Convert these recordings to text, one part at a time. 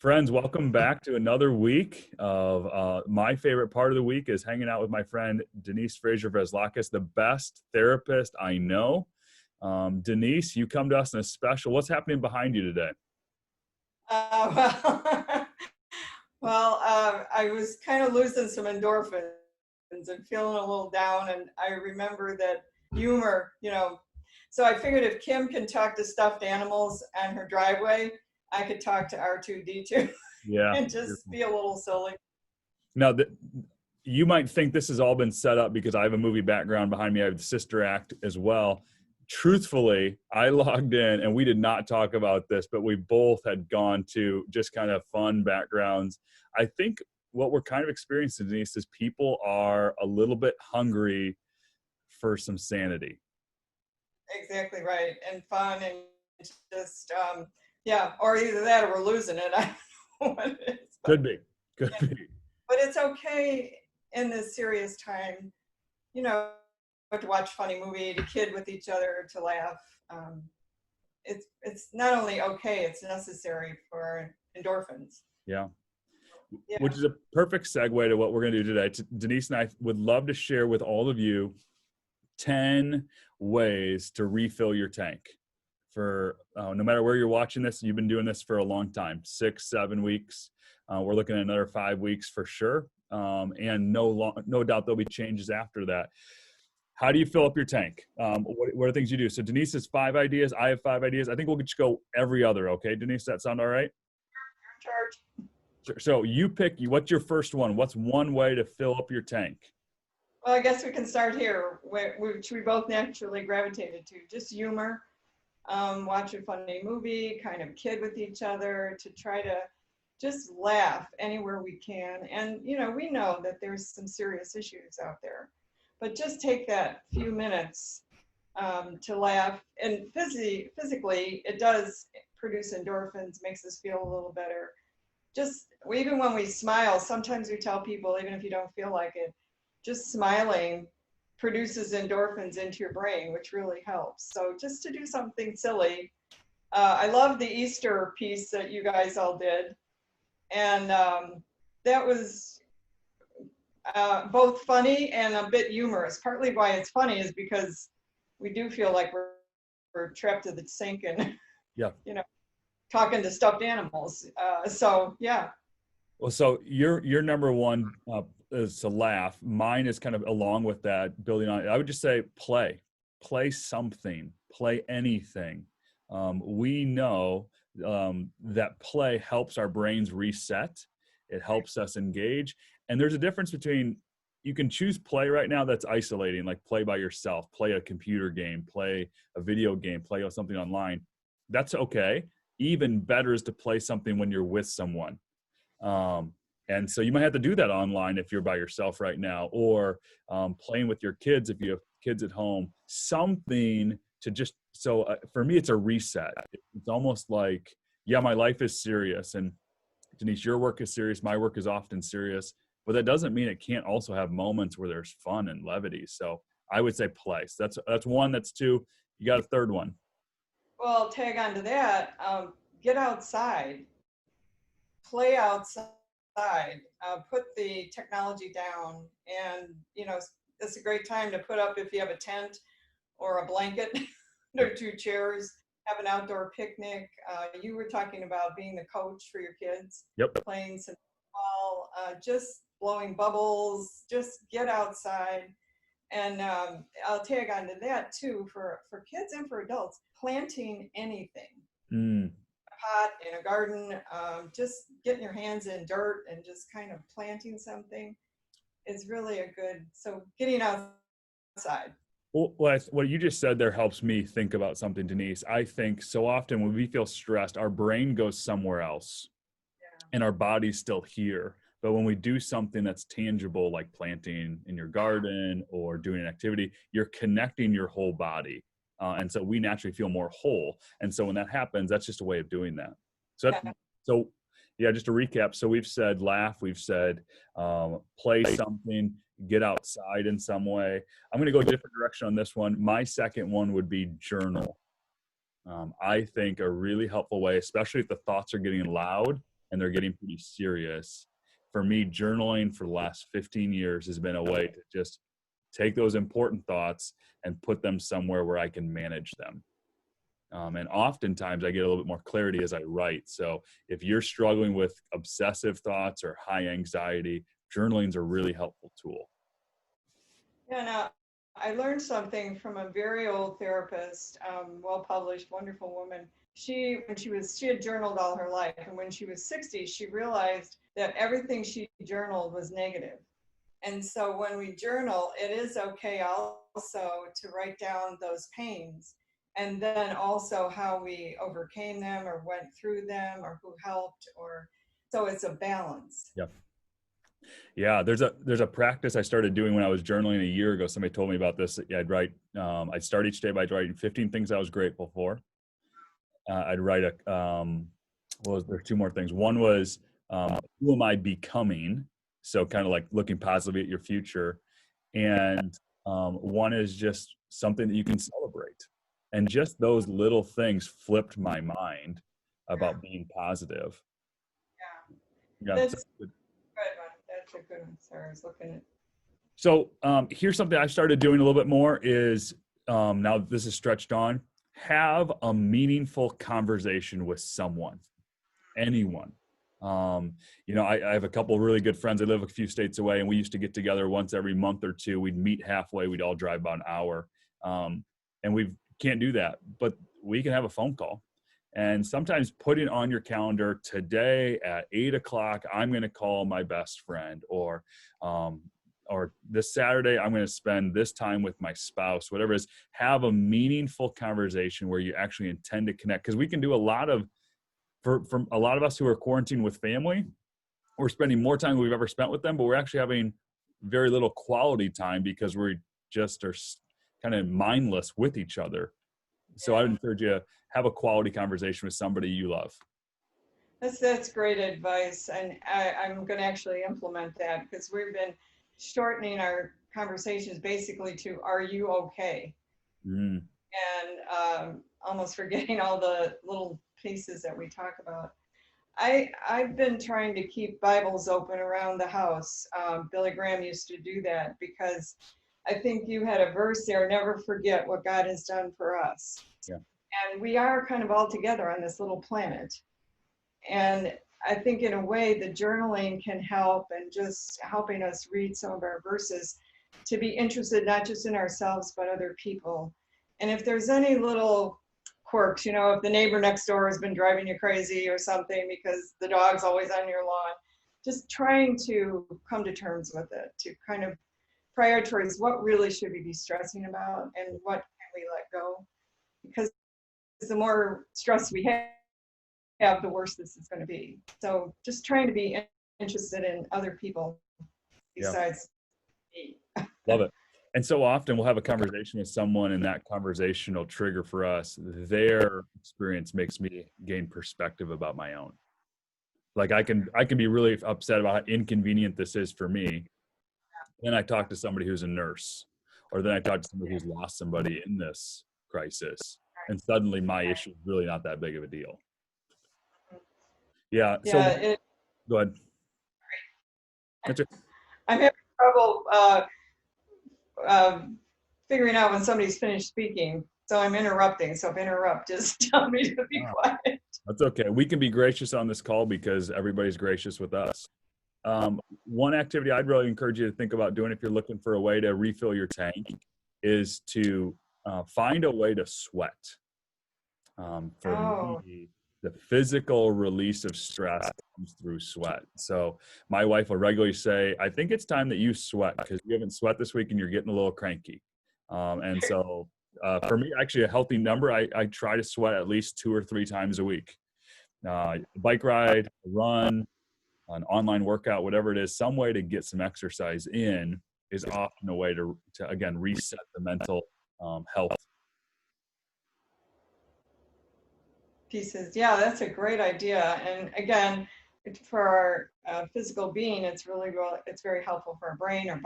Friends, welcome back to another week of my favorite part of the week is hanging out with my friend Denise Fraser-Veslakis, the best therapist I know. Denise, you come to us in a special. What's happening behind you today? Well, I was kind of losing some endorphins and feeling a little down, and I remember that humor, so I figured if Kim can talk to stuffed animals on her driveway, I could talk to R2D2 Yeah. and just be a little silly. Now, you might think this has all been set up because I have a movie background behind me. I have the Sister Act as well. Truthfully, I logged in and we did not talk about this, but we both had gone to just kind of fun backgrounds. I think what we're kind of experiencing, Denise, is people are a little bit hungry for some sanity. Exactly right. And fun and just, or either that or we're losing it. I don't know what it is. Could be. But it's okay in this serious time, to watch a funny movie, to kid with each other, to laugh. It's not only okay, it's necessary for endorphins. Yeah. Which is a perfect segue to what we're going to do today. Denise and I would love to share with all of you 10 ways to refill your tank. For no matter where you're watching this, you've been doing this for a long time, 6-7 weeks. We're looking at another 5 weeks for sure. And no doubt there'll be changes after that. How do you fill up your tank? What are things you do? So Denise has 5 ideas. I have 5 ideas. I think we'll just go every other. Okay, Denise, that sound all right? You're in charge. So you pick, what's your first one? What's one way to fill up your tank? Well, I guess we can start here, which we both naturally gravitated to. Just humor, watch a funny movie, kind of kid with each other, to try to just laugh anywhere we can. And, we know that there's some serious issues out there. But just take that few minutes to laugh. And physically, it does produce endorphins, makes us feel a little better. Just, even when we smile, sometimes we tell people, even if you don't feel like it, just smiling produces endorphins into your brain, which really helps. So just to do something silly. I love the Easter piece that you guys all did. And that was both funny and a bit humorous. Partly why it's funny is because we do feel like we're trapped to the sink and, talking to stuffed animals. Well, so your number one is to laugh. Mine is kind of along with that, building on it. I would just say play something, play anything. We know that play helps our brains reset. It helps us engage. And there's a difference between, you can choose play right now that's isolating, like play by yourself, play a computer game, play a video game, play something online. That's okay. Even better is to play something when you're with someone. And so you might have to do that online if you're by yourself right now, or playing with your kids if you have kids at home. Something to just, for me, it's a reset. It's almost like, my life is serious. And Denise, your work is serious. My work is often serious. But that doesn't mean it can't also have moments where there's fun and levity. So I would say play. So that's one. That's two. You got a third one. Well, tag on to that. Get outside. Play outside. Put the technology down. And, it's a great time to put up, if you have a tent or a blanket or 2 chairs, have an outdoor picnic. You were talking about being the coach for your kids. Yep. Playing some ball, just blowing bubbles, just get outside. And I'll tag on to that too, for kids and for adults, planting anything. A pot, in a garden, just getting your hands in dirt and just kind of planting something is really so getting outside. Well, what you just said there helps me think about something, Denise. I think so often when we feel stressed, our brain goes somewhere else and our body's still here. But when we do something that's tangible, like planting in your garden or doing an activity, you're connecting your whole body. And so we naturally feel more whole. And so when that happens, that's just a way of doing that. Just to recap. So we've said laugh, we've said play something, get outside in some way. I'm going to go a different direction on this one. My second one would be journal. I think a really helpful way, especially if the thoughts are getting loud, and they're getting pretty serious. For me, journaling for the last 15 years has been a way to just take those important thoughts and put them somewhere where I can manage them. And oftentimes I get a little bit more clarity as I write. So if you're struggling with obsessive thoughts or high anxiety, journaling is a really helpful tool. Yeah, no, I learned something from a very old therapist, well-published, wonderful woman. She had journaled all her life, and when she was 60, she realized that everything she journaled was negative. And so when we journal, it is okay also to write down those pains, and then also how we overcame them or went through them or who helped, or so it's a balance. Yep. Yeah, there's a practice I started doing when I was journaling a year ago. Somebody told me about this. I'd start each day by writing 15 things I was grateful for. I'd write there two more things. One was, who am I becoming? So kind of like looking positively at your future. And one is just something that you can celebrate. And just those little things flipped my mind about being positive. Yeah. That's a good one. That's a good one. Sorry, I was looking at. So here's something I started doing a little bit more is, now this is stretched on, have a meaningful conversation with someone, anyone. I have a couple of really good friends. I live a few states away, and we used to get together once every month or two. We'd meet halfway. We'd all drive about an hour. And we can't do that, but we can have a phone call. And sometimes putting on your calendar, today at 8:00, I'm going to call my best friend, or this Saturday, I'm going to spend this time with my spouse, whatever it is. Have a meaningful conversation where you actually intend to connect. Because we can do for a lot of us who are quarantined with family, we're spending more time than we've ever spent with them, but we're actually having very little quality time because we just are kind of mindless with each other. So I would encourage you to have a quality conversation with somebody you love. That's great advice. And I'm going to actually implement that, because we've been shortening our conversations basically to, are you okay? And almost forgetting all the little pieces that we talk about. I've been trying to keep Bibles open around the house. Billy Graham used to do that, because I think you had a verse there, never forget what God has done for us. Yeah. And we are kind of all together on this little planet. And I think in a way the journaling can help, and just helping us read some of our verses to be interested not just in ourselves, but other people. And if there's any little quirks, if the neighbor next door has been driving you crazy or something because the dog's always on your lawn, just trying to come to terms with it, to kind of prioritize what really should we be stressing about and what can we let go. Because the more stress we have, the worse this is going to be. So just trying to be interested in other people besides me. Love it. And so often we'll have a conversation with someone, and that conversation will trigger for us, their experience makes me gain perspective about my own. Like I can be really upset about how inconvenient this is for me. Then I talk to somebody who's a nurse, or then I talk to somebody who's lost somebody in this crisis, and suddenly my issue is really not that big of a deal. Yeah. So go ahead. I'm having trouble figuring out when somebody's finished speaking, so I'm interrupting. So if I interrupt, just tell me to be quiet. That's okay. We can be gracious on this call because everybody's gracious with us. One activity I'd really encourage you to think about doing if you're looking for a way to refill your tank is to find a way to sweat. Me, the physical release of stress comes through sweat. So my wife will regularly say, I think it's time that you sweat because you haven't sweat this week and you're getting a little cranky. And so for me, actually a healthy number, I try to sweat at least 2 or 3 times a week. Bike ride, run, an online workout, whatever it is, some way to get some exercise in is often a way to again, reset the mental health pieces. Yeah, that's a great idea. And again, for our physical being, it's very helpful for our brain, our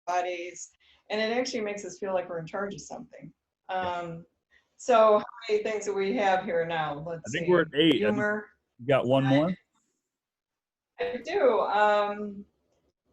bodies, and it actually makes us feel like we're in charge of something. So how many things do we have here now? I think we're at 8. Humor. You got one more? I do.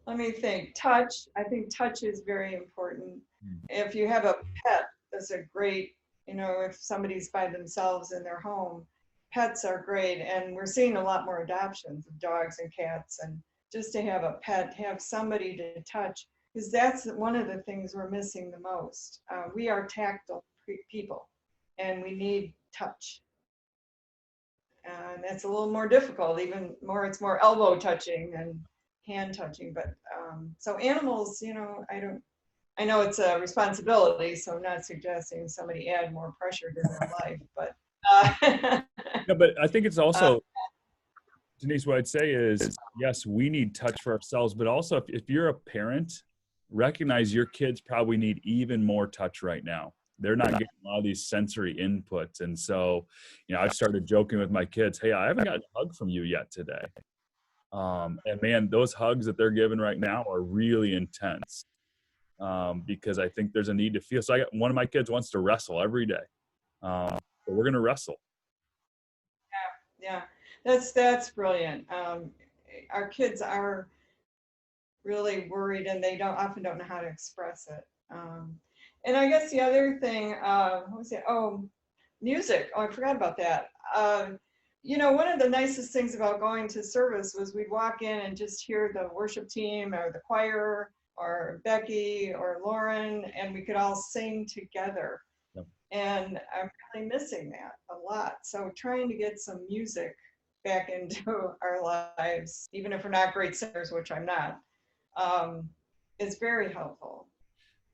Let me think. Touch. I think touch is very important. If you have a pet, that's a great, if somebody's by themselves in their home, pets are great. And we're seeing a lot more adoptions of dogs and cats. And just to have a pet, have somebody to touch, because that's one of the things we're missing the most. We are tactile people, and we need touch. And that's a little more difficult, even more, it's more elbow touching and hand touching. But so animals, I know it's a responsibility, so I'm not suggesting somebody add more pressure to their life, but No, but I think it's uh, also, Denise, what I'd say is, yes, we need touch for ourselves, but also if you're a parent, recognize your kids probably need even more touch right now. They're not getting a lot of these sensory inputs. And so, I've started joking with my kids, hey, I haven't gotten a hug from you yet today. And man, those hugs that they're giving right now are really intense, because I think there's a need to feel. So one of my kids wants to wrestle every day. So we're going to wrestle. yeah, that's brilliant. Our kids are really worried, and they often don't know how to express it. And I guess the other thing, what was it? Oh, music. Oh, I forgot about that. One of the nicest things about going to service was we'd walk in and just hear the worship team or the choir or Becky or Lauren, and we could all sing together. Yep. And I'm really missing that a lot. So trying to get some music back into our lives, even if we're not great singers, which I'm not, is very helpful.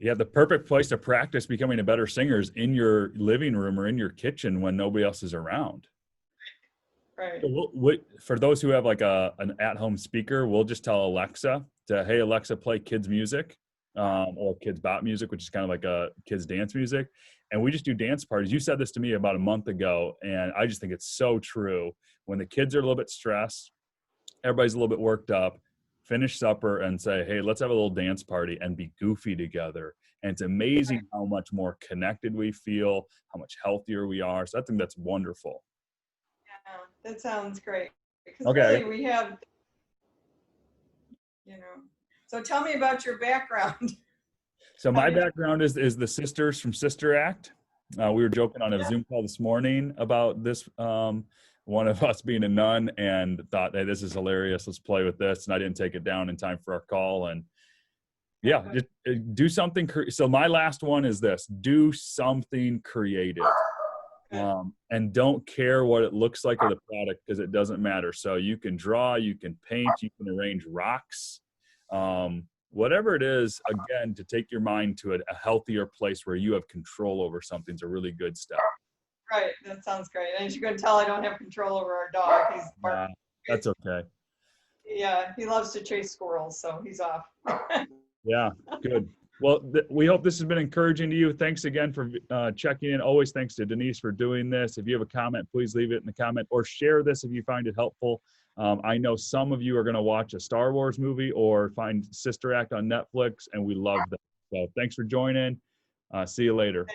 Yeah, the perfect place to practice becoming a better singer is in your living room or in your kitchen when nobody else is around. Right. So for those who have like an at-home speaker, we'll just tell Alexa hey, Alexa, play kids music, or kids bop music, which is kind of like a kids dance music. And we just do dance parties. You said this to me about a month ago, and I just think it's so true. When the kids are a little bit stressed, everybody's a little bit worked up, finish supper and say, hey, let's have a little dance party and be goofy together. And it's amazing how much more connected we feel, how much healthier we are. So I think that's wonderful. Yeah, that sounds great. Because Okay. really we have, so tell me about your background. So my background is the sisters from Sister Act. We were joking on a Zoom call this morning about this, one of us being a nun, and thought, hey, this is hilarious. Let's play with this. And I didn't take it down in time for our call. And yeah, just do something. So my last one is this: do something creative. And don't care what it looks like or the product, because it doesn't matter. So you can draw, you can paint, you can arrange rocks, whatever it is, again, to take your mind to a healthier place where you have control over something is a really good step. Right, that sounds great. And as you can tell, I don't have control over our dog. He's barking. That's okay. Yeah, he loves to chase squirrels, so he's off. Yeah, good. Well, we hope this has been encouraging to you. Thanks again for checking in. Always thanks to Denise for doing this. If you have a comment, please leave it in the comment or share this if you find it helpful. I know some of you are going to watch a Star Wars movie or find Sister Act on Netflix, and we love that. So thanks for joining. See you later.